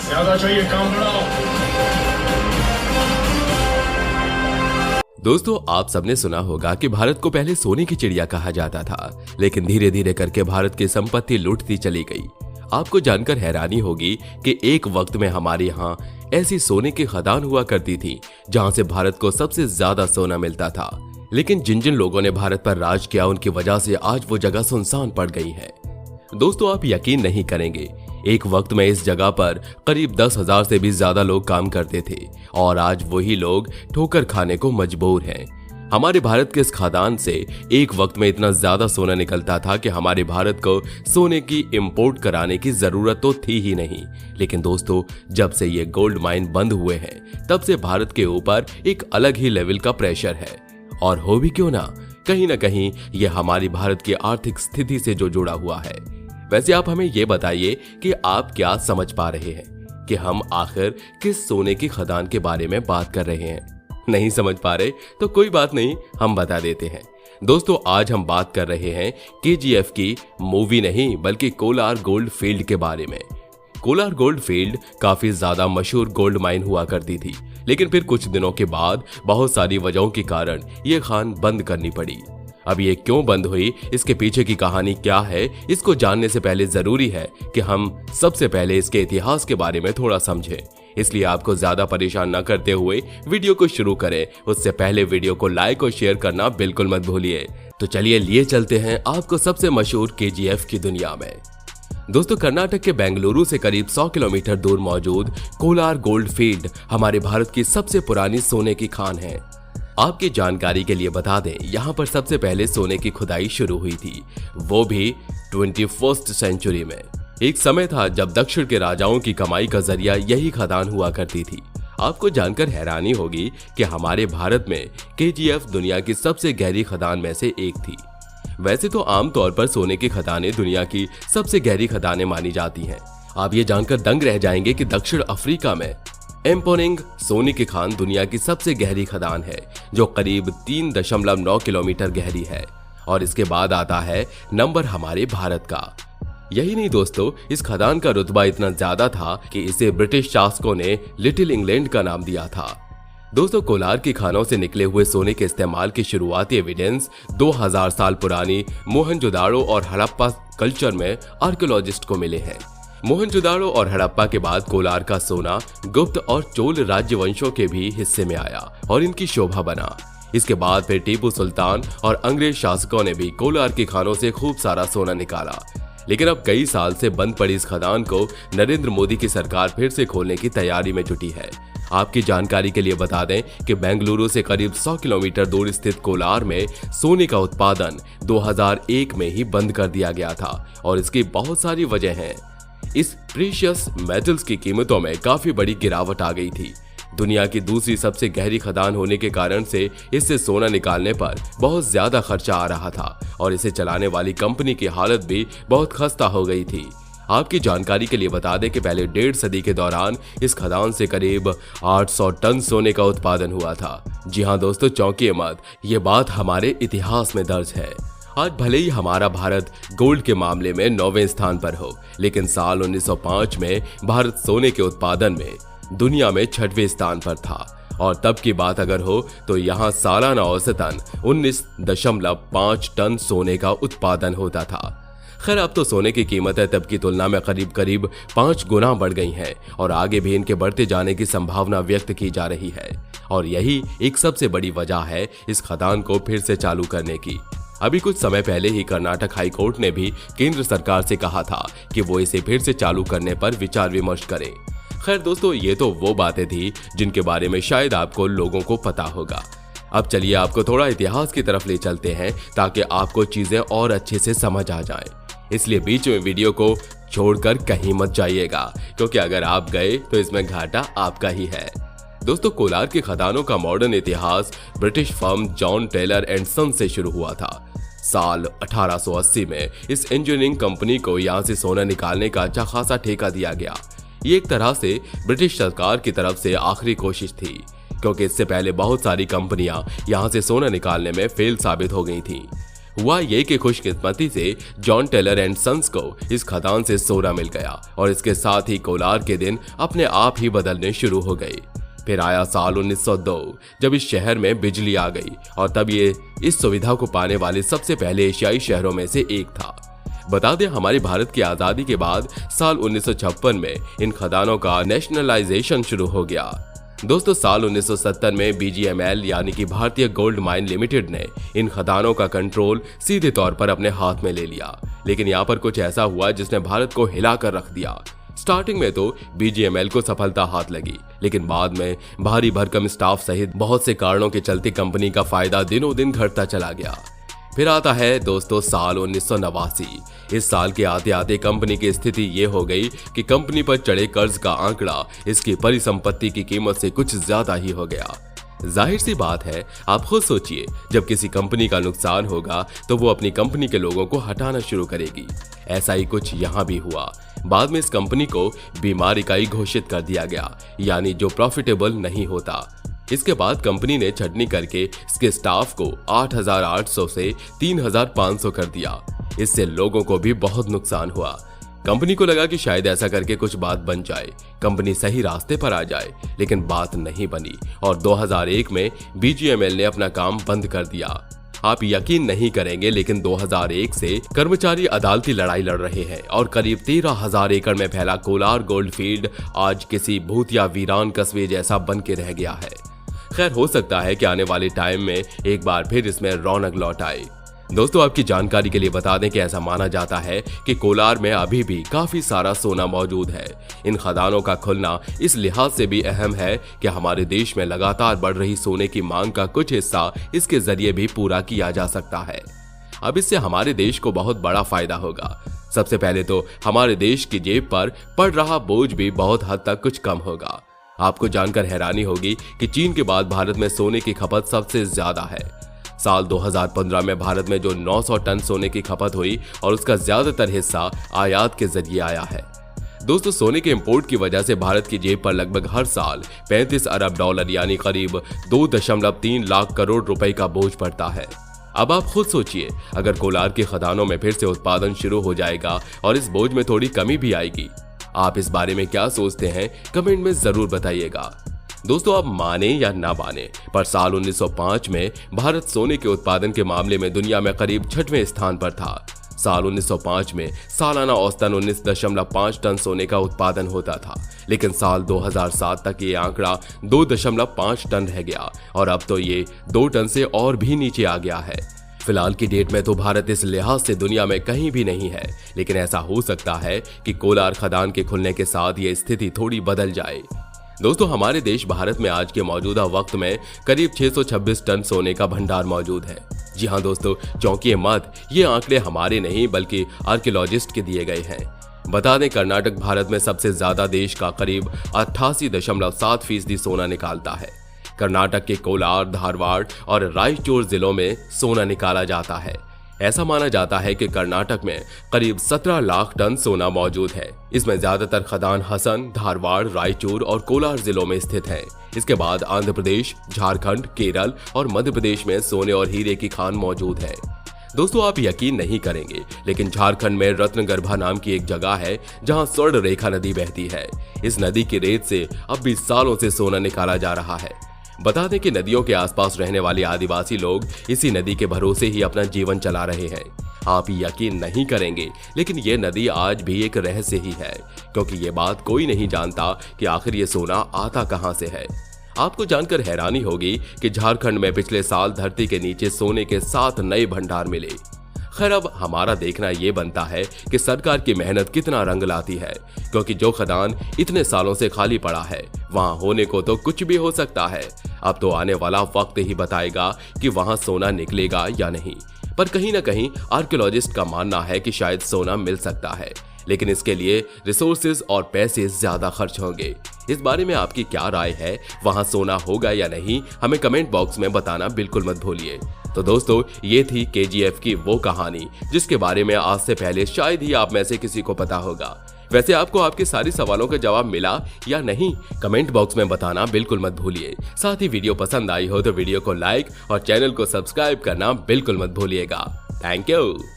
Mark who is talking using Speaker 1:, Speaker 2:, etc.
Speaker 1: ज्यादा चाहिए, काम बढ़ाओ।
Speaker 2: दोस्तों, आप सबने सुना होगा कि भारत को पहले सोने की चिड़िया कहा जाता था, लेकिन धीरे धीरे करके भारत की संपत्ति लूटती चली गई। आपको जानकर हैरानी होगी कि एक वक्त में हमारे यहाँ ऐसी सोने की खदान हुआ करती थी जहां से भारत को सबसे ज्यादा सोना मिलता था। लेकिन जिन जिन लोगों ने भारत पर राज किया, उनकी वजह से आज वो जगह सुनसान पड़ गई है। दोस्तों, आप यकीन नहीं करेंगे, एक वक्त में इस जगह पर करीब 10,000 से भी ज्यादा लोग काम करते थे और आज वही लोग ठोकर खाने को मजबूर हैं। हमारे भारत के इस खदान से एक वक्त में इतना ज्यादा सोना निकलता था कि हमारे भारत को सोने की इंपोर्ट कराने की जरूरत तो थी ही नहीं। लेकिन दोस्तों, जब से ये गोल्ड माइन बंद हुए हैं, तब से भारत के ऊपर एक अलग ही लेवल का प्रेशर है। और हो भी क्यों ना कहीं ये हमारी भारत की आर्थिक स्थिति से जो जुड़ा हुआ है। वैसे आप हमें ये बताइए कि आप क्या समझ पा रहे हैं कि हम आखिर किस सोने की खदान के बारे में बात कर रहे हैं? नहीं समझ पा रहे तो कोई बात नहीं, हम बता देते हैं। दोस्तों, आज हम बात कर रहे हैं केजीएफ की मूवी नहीं बल्कि कोलार गोल्ड फील्ड के बारे में। कोलार गोल्ड फील्ड काफी ज्यादा मशहूर गोल्ड माइन हुआ करती थी, लेकिन फिर कुछ दिनों के बाद बहुत सारी वजहों के कारण ये खान बंद करनी पड़ी। अब ये क्यों बंद हुई, इसके पीछे की कहानी क्या है, इसको जानने से पहले जरूरी है कि हम सबसे पहले इसके इतिहास के बारे में थोड़ा समझें। इसलिए आपको ज्यादा परेशान न करते हुए वीडियो को शुरू करें। उससे पहले वीडियो को लाइक और शेयर करना बिल्कुल मत भूलिए। तो चलिए लिए चलते हैं आपको सबसे मशहूर केजीएफ की दुनिया में। दोस्तों, कर्नाटक के बेंगलुरु से करीब 100 किलोमीटर दूर मौजूद कोलार गोल्ड फील्ड हमारे भारत की सबसे पुरानी सोने की खान है। आपकी जानकारी के लिए बता दें, यहाँ पर सबसे पहले सोने की खुदाई शुरू हुई थी, वो भी 21st सेंचुरी में। एक समय था जब दक्षिण के राजाओं की कमाई का जरिया यही खदान हुआ करती थी। आपको जानकर हैरानी होगी कि हमारे भारत में केजीएफ दुनिया की सबसे गहरी खदान में से एक थी। वैसे तो आमतौर पर सोने की खदानें दुनिया की सबसे गहरी खदानें मानी जाती हैं। आप ये जानकर दंग रह जाएंगे कि दक्षिण अफ्रीका में एम्पोनिंग सोने की खान दुनिया की सबसे गहरी खदान है, जो करीब 3.9 किलोमीटर गहरी है। और इसके बाद आता है नंबर हमारे भारत का। यही नहीं दोस्तों, इस खदान का रुतबा इतना ज्यादा था कि इसे ब्रिटिश शासकों ने लिटिल इंग्लैंड का नाम दिया था। दोस्तों, कोलार की खानों से निकले हुए सोने के इस्तेमाल की शुरुआती एविडेंस 2000 साल पुरानी मोहनजोदाड़ो और हड़प्पा कल्चर में आर्कियोलॉजिस्ट को मिले हैं। मोहनजोदाड़ो और हड़प्पा के बाद कोलार का सोना गुप्त और चोल राज्य वंशों के भी हिस्से में आया और इनकी शोभा बना। इसके बाद फिर टीपू सुल्तान और अंग्रेज शासकों ने भी कोलार की खानों से खूब सारा सोना निकाला। लेकिन अब कई साल से बंद पड़ी इस खदान को नरेंद्र मोदी की सरकार फिर से खोलने की तैयारी में जुटी है। आपकी जानकारी के लिए बता दें कि बेंगलुरु से करीब 100 किलोमीटर दूर स्थित कोलार में सोने का उत्पादन 2001 में ही बंद कर दिया गया था और इसकी बहुत सारी वजह हैं। इस प्रीशियस मेटल्स की कीमतों में काफी बड़ी गिरावट आ गई थी। दुनिया की दूसरी सबसे गहरी खदान होने के कारण से इससे सोना निकालने पर बहुत ज्यादा खर्चा आ रहा था और इसे चलाने वाली कंपनी की हालत भी बहुत खस्ता हो गई थी। आपकी जानकारी के लिए बता दें कि पहले 1.5 सदी के दौरान इस खदान से करीब 800 टन सोने का उत्पादन हुआ था। जी हाँ दोस्तों, चौंकिए मत, ये बात हमारे इतिहास में दर्ज है। आज भले ही हमारा भारत गोल्ड के मामले में 9वें स्थान पर हो, लेकिन साल 1905 में भारत सोने के उत्पादन में दुनिया में 6वें स्थान पर था। और तब की बात अगर हो तो यहाँ सालाना औसतन 19.5 टन सोने का उत्पादन होता था। खैर, अब तो सोने की कीमतें तब की तुलना में करीब 5 गुना बढ़ गई हैं और आगे भी इनके बढ़ते जाने की संभावना व्यक्त की जा रही है। और यही एक सबसे बड़ी वजह है इस खदान को फिर से चालू करने की। अभी कुछ समय पहले ही कर्नाटक हाई कोर्ट ने भी केंद्र सरकार से कहा था कि वो इसे फिर से चालू करने पर विचार विमर्श करे। खैर दोस्तों, ये तो वो बातें थी जिनके बारे में शायद आपको लोगों को पता होगा। अब चलिए आपको थोड़ा इतिहास की तरफ ले चलते हैं ताकि आपको चीजें और अच्छे से समझ आ जाएं। इसलिए बीच में वीडियो को छोड़कर कहीं मत जाइएगा, क्योंकि अगर आप गए तो इसमें घाटा आपका ही है। दोस्तों, कोलार की खदानों का मॉडर्न इतिहास British firm John Taylor and son से शुरू हुआ था। साल 1880 में इस इंजीनियरिंग कंपनी को यहाँ से सोना निकालने का अच्छा खासा ठेका दिया गया। ये एक तरह से ब्रिटिश सरकार की तरफ से आखिरी कोशिश थी, क्योंकि इससे पहले बहुत सारी कंपनियां यहाँ से सोना निकालने में फेल साबित हो गई थीं। हुआ ये कि खुशकिस्मती से जॉन टेलर एंड सन्स को इस खदान से सोना मिल गया और इसके साथ ही कोलार के दिन अपने आप ही बदलने शुरू हो गए। फिर आया साल 1902 जब इस शहर में बिजली आ गई और तब ये इस सुविधा को पाने वाले सबसे पहले एशियाई शहरों में से एक था। बता दें, हमारे भारत की आजादी के बाद साल 1956 में इन खदानों का नेशनलाइजेशन शुरू हो गया। दोस्तों, साल 1970 में BGML यानी कि भारतीय गोल्ड माइन लिमिटेड ने इन खदानों का कंट्रोल सीधे तौर पर अपने हाथ में ले लिया। लेकिन यहाँ पर कुछ ऐसा हुआ जिसने भारत को हिलाकर रख दिया। स्टार्टिंग में तो BGML को सफलता हाथ लगी, लेकिन बाद में भारी भरकम स्टाफ सहित बहुत से कारणों के चलते कंपनी का फायदा दिनों दिन घटता चला गया। फिर आता है दोस्तों साल 1989। इस साल के आते आते कंपनी की स्थिति ये हो गई कि कंपनी पर चढ़े कर्ज का आंकड़ा इसकी परिसंपत्ति की कीमत से कुछ ज्यादा ही हो गया। जाहिर सी बात है, आप खुद सोचिए, जब किसी कंपनी का नुकसान होगा तो वो अपनी कंपनी के लोगों को हटाना शुरू करेगी। ऐसा ही कुछ यहाँ भी हुआ। बाद में इस कंपनी को बीमार इकाई घोषित कर दिया गया, यानी जो प्रॉफिटेबल नहीं होता। इसके बाद कंपनी ने छटनी करके इसके स्टाफ को 8,800 से 3,500 कर दिया। इससे लोगों को भी बहुत नुकसान हुआ। कंपनी को लगा कि शायद ऐसा करके कुछ बात बन जाए, कंपनी सही रास्ते पर आ जाए, लेकिन बात नहीं बनी और 2001 में BGML ने अपना काम बंद कर दिया। आप यकीन नहीं करेंगे, लेकिन 2001 से कर्मचारी अदालती लड़ाई लड़ रहे हैं और करीब 13,000 एकड़ में फैला कोलार गोल्ड फील्ड आज किसी भूत या वीरान कस्बे जैसा बन के रह गया है। खैर, हो सकता है कि आने वाले टाइम में एक बार फिर इसमें रौनक लौट आए। दोस्तों, आपकी जानकारी के लिए बता दें कि ऐसा माना जाता है कि कोलार में अभी भी काफी सारा सोना मौजूद है। इन खदानों का खुलना इस लिहाज से भी अहम है कि हमारे देश में लगातार बढ़ रही सोने की मांग का कुछ हिस्सा इसके जरिए भी पूरा किया जा सकता है। अब इससे हमारे देश को बहुत बड़ा फायदा होगा। सबसे पहले तो हमारे देश की जेब पर पड़ रहा बोझ भी बहुत हद तक कुछ कम होगा। आपको जानकर हैरानी होगी कि चीन के बाद भारत में सोने की खपत सबसे ज्यादा है। साल 2015 में भारत में जो 900 टन सोने की खपत हुई और उसका ज्यादातर हिस्सा आयात के जरिए आया है। दोस्तों, सोने के इंपोर्ट की वजह से भारत की जेब पर लगभग हर साल 35 अरब डॉलर यानी करीब 2.3 लाख करोड़ रुपए का बोझ पड़ता है। अब आप खुद सोचिए, अगर कोलार के खदानों में फिर से उत्पादन शुरू हो जाएगा और इस बोझ में थोड़ी कमी भी आएगी। आप इस बारे में क्या सोचते हैं, कमेंट में जरूर बताइएगा। दोस्तों, आप माने या ना माने, पर साल 1905 में भारत सोने के उत्पादन के मामले में दुनिया में करीब 6वें स्थान पर था। साल 1905 में सालाना औसतन 19.5 टन सोने का उत्पादन होता था, लेकिन साल 2007 तक ये आंकड़ा 2.5 टन रह गया और अब तो ये 2 टन से और भी नीचे आ गया है। फिलहाल की डेट में तो भारत इस लिहाज से दुनिया में कहीं भी नहीं है, लेकिन ऐसा हो सकता है कि कोलार खदान के खुलने के साथ ये स्थिति थोड़ी बदल जाए। दोस्तों, हमारे देश भारत में आज के मौजूदा वक्त में करीब 626 टन सोने का भंडार मौजूद है। जी हाँ दोस्तों, चौंकिए मत, ये आंकड़े हमारे नहीं बल्कि आर्कियोलॉजिस्ट के दिए गए हैं। बता दें, कर्नाटक भारत में सबसे ज्यादा देश का करीब 88.7% सोना निकालता है। कर्नाटक के कोलार, धारवाड़ और रायचूर जिलों में सोना निकाला जाता है। ऐसा माना जाता है कि कर्नाटक में करीब 17 लाख टन सोना मौजूद है। इसमें ज्यादातर खदान हसन, धारवाड़, रायचूर और कोलार जिलों में स्थित हैं। इसके बाद आंध्र प्रदेश, झारखंड, केरल और मध्य प्रदेश में सोने और हीरे की खान मौजूद है। दोस्तों, आप यकीन नहीं करेंगे, लेकिन झारखंड में रत्नगर्भा नाम की एक जगह है जहां स्वर्ण रेखा नदी बहती है। इस नदी की रेत से अब भी सालों से सोना निकाला जा रहा है। बता दें कि नदियों के आसपास रहने वाले आदिवासी लोग इसी नदी के भरोसे ही अपना जीवन चला रहे हैं। आप यकीन नहीं करेंगे, लेकिन ये नदी आज भी एक रहस्य ही है, क्योंकि ये बात कोई नहीं जानता कि आखिर ये सोना आता कहां से है। आपको जानकर हैरानी होगी कि झारखंड में पिछले साल धरती के नीचे सोने के 7 नए भंडार मिले। खैर, अब हमारा देखना ये बनता है कि सरकार की मेहनत कितना रंग लाती है, क्योंकि जो खदान इतने सालों से खाली पड़ा है वहां होने को तो कुछ भी हो सकता है। अब तो आने वाला वक्त ही बताएगा कि वहां सोना निकलेगा या नहीं। पर कहीं ना कहीं आर्कियोलॉजिस्ट का मानना है कि शायद सोना मिल सकता है, लेकिन इसके लिए रिसोर्सेज और पैसे ज्यादा खर्च होंगे। इस बारे में आपकी क्या राय है, वहां सोना होगा या नहीं, हमें कमेंट बॉक्स में बताना बिल्कुल मत भूलिए। तो दोस्तों, ये थी KGF की वो कहानी जिसके बारे में आज से पहले शायद ही आप में से किसी को पता होगा। वैसे आपको आपके सारे सवालों का जवाब मिला या नहीं, कमेंट बॉक्स में बताना बिल्कुल मत भूलिए। साथ ही वीडियो पसंद आई हो तो वीडियो को लाइक और चैनल को सब्सक्राइब करना बिल्कुल मत भूलिएगा। Thank you.